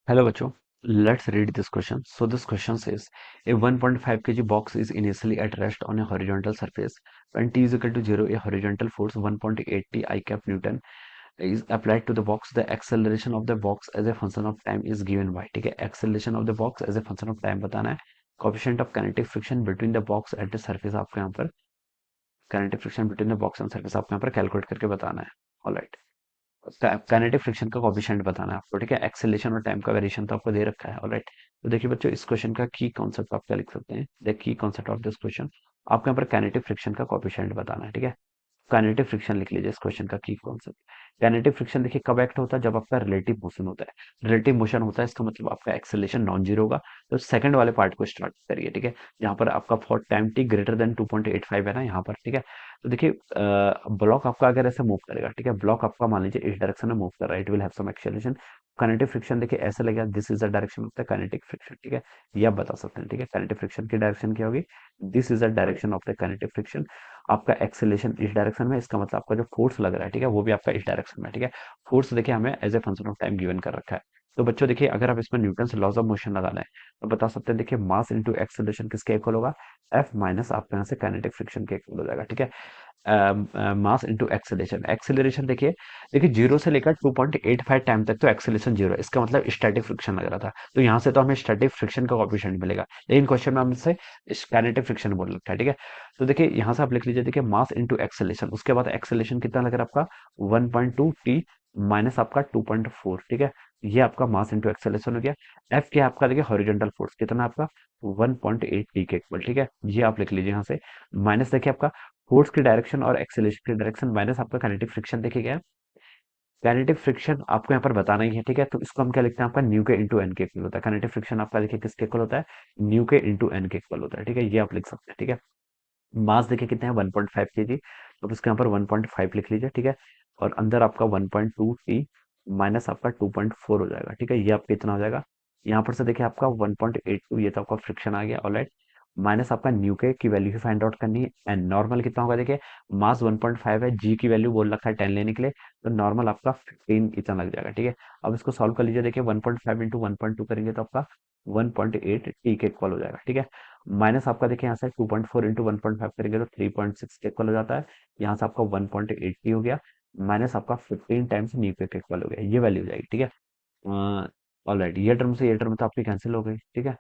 Hello, Bacho. Let's read this question. So this question says, a 1.5 kg box is initially at rest on a horizontal surface. When t is equal to 0, a horizontal force 1.80 I cap Newton is applied to the box. The acceleration of the box as a function of time is given by. ठीक है, acceleration of the box as a function of time बताना है. Coefficient of kinetic friction between the box at the surface आपको यहाँ पर kinetic friction between the box and surface आपको यहाँ पर कैलकुलेट करके बताना है. ऑलराइट, काइनेटिक फ्रिक्शन का कोफिशिएंट बताना है आपको. ठीक है, एक्सेलरेशन और टाइम का वेरिएशन तो आपको दे रखा है. ऑलराइट, तो देखिए बच्चों, इस क्वेश्चन का की कॉन्सेप्ट आप क्या लिख सकते हैं. The key concept of this question, आपको यहाँ पर काइनेटिक फ्रिक्शन का कोफिशिएंट बताना है. ठीक है, काइनेटिक फ्रिक्शन लिख लीजिए इस क्वेश्चन का की कॉन्सेप्ट. काइनेटिक फ्रिक्शन देखिए कब एक्ट होता है, जब आपका रिलेटिव मोशन होता है. रिलेटिव मोशन होता है इसका मतलब आपका एक्सेलरेशन नॉन जीरो होगा. तो सेकंड वाले पार्ट को स्टार्ट करिए. ठीक है, जहां पर आपका for time T greater than 2.85 है ना यहाँ पर. ठीक है, तो देखिए ब्लॉक आपका अगर ऐसे मूव करेगा, ठीक है, ब्लॉक आपका मान लीजिए इस डायरेक्शन में मूव कर रहा है, it will have some acceleration. Kinetic friction देखिए ऐसे लगेगा, this is the direction of the kinetic friction. ठीक है, ये आप बता सकते हैं. ठीक है, काइनेटिक फ्रिक्शन की डायरेक्शन क्या होगी, this is the direction of the kinetic friction. आपका एक्सेलरेशन इस डायरेक्शन में, इसका मतलब आपका जो फोर्स लग रहा है, ठीक है, वो भी आपका इस डायरेक्शन में. ठीक है, फोर्स देखिए हमें as a function of time given कर रखा है. तो बच्चों देखिए, अगर आप इसमें न्यूटन से लॉज ऑफ मोशन लगाना है तो बता सकते हैं. देखिए मास इंटू एक्सेलरेशन किसके इक्वल होगा, एफ माइनस आपके यहाँ से काइनेटिक फ्रिक्शन के इक्वल हो जाएगा. ठीक है, मास इंटू एक्सेलरेशन. एक्सेलरेशन देखिए, देखिए जीरो से लेकर 2.85 टाइम तक तो एक्सेलरेशन जीरो है, इसका मतलब स्टैटिक फ्रिक्शन लग रहा था. तो यहाँ से तो हमें स्टैटिक फ्रिक्शन का कोएफिशिएंट मिलेगा, लेकिन क्वेश्चन में हमसे काइनेटिक फ्रिक्शन बोल रखा है. ठीक है, तो देखिए यहाँ से आप लिख लीजिए, देखिए मास इंटू एक्सेलरेशन, उसके बाद एक्सेलरेशन कितना लग रहा है आपका 1.2 टी माइनस आपका 2.4. ठीक है, ये आपका मास इंटू एक्सेलरेशन हो गया. एफ क्या है आपका, देखिए हॉरिजॉन्टल फोर्स कितना आपका 1.8 टी के इक्वल. ठीक है, ये आप लिख लीजिए यहाँ से. माइनस देखिए आपका फोर्स की डायरेक्शन और एक्सेलरेशन की डायरेक्शन माइनस आपका काइनेटिक फ्रिक्शन. देखिए क्या है, काइनेटिक फ्रिक्शन आपको यहाँ पर बताना ही है. ठीक है, तो इसको हम क्या लिखते हैं, आपका न्यू के इंटू एन के इक्वल होता है. काइनेटिक फ्रिक्शन आपका देखिए किसके इक्वल होता है, न्यू के इंटू एन के इक्वल होता है. ठीक है, ये आप लिख सकते हैं. ठीक है, मास देखिए कितने हैं 1.5 केजी, तो इसके यहाँ पर 1.5 लिख लीजिए. ठीक है, और अंदर आपका 1.2 टी माइनस आपका 2.4 हो जाएगा. ठीक है, ये आपका इतना हो जाएगा. यहाँ पर से देखिए आपका 1.82, ये तो आपका फ्रिक्शन आ गया. ऑलराइट, माइनस आपका न्यू के की वैल्यू फाइंड आउट करनी है. एंड नॉर्मल कितना होगा, देखिए मास 1.5 है, जी की वैल्यू बोल रखा है 10 लेने के लिए, तो नॉर्मल आपका 15 इतना लग जाएगा. ठीक है, अब इसको सॉल्व कर लीजिए. देखिए 1.5 इंटू 1.2 करेंगे तो आपका 1.8 टी के इक्वल हो जाएगा. ठीक है, माइनस आपका देखिए यहाँ से 2.4 इंटू 1.5 करेंगे तो 3.6 के इक्वल हो जाता है. यहाँ से आपका 1.80 हो गया, माइनस आपका 15 टाइम्स न्यू के इक्वल हो गया, ये वैल्यू हो जाएगी. ठीक है, ऑलराइट, ये टर्म से ये टर्म तो आपकी कैंसिल हो गई. ठीक है,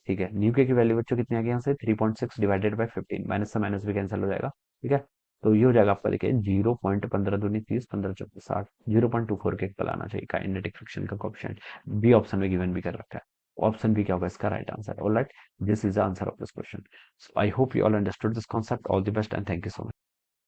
ठीक है, न्यू के की वैल्यू बच्चों कितनी आ गई यहाँ से 3.6 डिवाइडेड बाई 15, माइनस से माइनस भी कैंसिल हो जाएगा. ठीक है, तो ये हो जाएगा आपका देखिए 0.15 दूनी 30, 15 चौके 60, 0.24 के इक्वल आना चाहिए काइनेटिक फ्रिक्शन का कोएफिशिएंट. बी ऑप्शन में गिवन भी कर रखा है. ऑप्शन बी क्या होगा इसका right answer. Alright, this is the answer of this question. So I hope you all understood this concept. All the best and thank you so much.